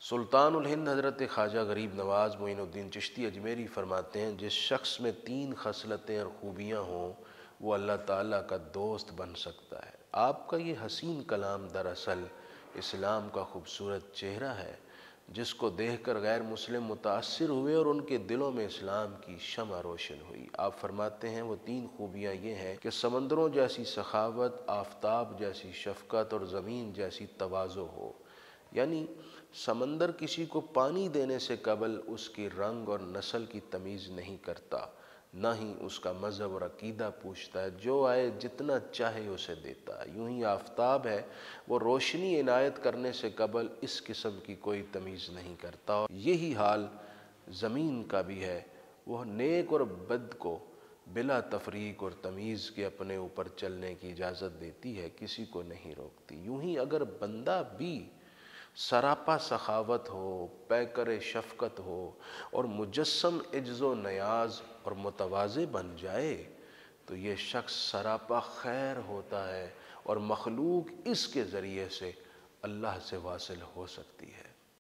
سلطان الہند حضرت خواجہ غریب نواز معین الدین چشتی اجمیری فرماتے ہیں، جس شخص میں 3 خصلتیں اور خوبیاں ہوں وہ اللہ تعالیٰ کا دوست بن سکتا ہے۔ آپ کا یہ حسین کلام دراصل اسلام کا خوبصورت چہرہ ہے، جس کو دیکھ کر غیر مسلم متاثر ہوئے اور ان کے دلوں میں اسلام کی شمع روشن ہوئی۔ آپ فرماتے ہیں وہ 3 خوبیاں یہ ہیں کہ سمندروں جیسی سخاوت، آفتاب جیسی شفقت اور زمین جیسی تواضع ہو۔ یعنی سمندر کسی کو پانی دینے سے قبل اس کی رنگ اور نسل کی تمیز نہیں کرتا، نہ ہی اس کا مذہب اور عقیدہ پوچھتا ہے، جو آئے جتنا چاہے اسے دیتا ہے۔ یوں ہی آفتاب ہے، وہ روشنی عنایت کرنے سے قبل اس قسم کی کوئی تمیز نہیں کرتا۔ یہی حال زمین کا بھی ہے، وہ نیک اور بد کو بلا تفریق اور تمیز کے اپنے اوپر چلنے کی اجازت دیتی ہے، کسی کو نہیں روکتی۔ یوں ہی اگر بندہ بھی سراپا سخاوت ہو، پیکر شفقت ہو اور مجسم عجز و نیاز اور متواضع بن جائے تو یہ شخص سراپا خیر ہوتا ہے اور مخلوق اس کے ذریعے سے اللہ سے واصل ہو سکتی ہے۔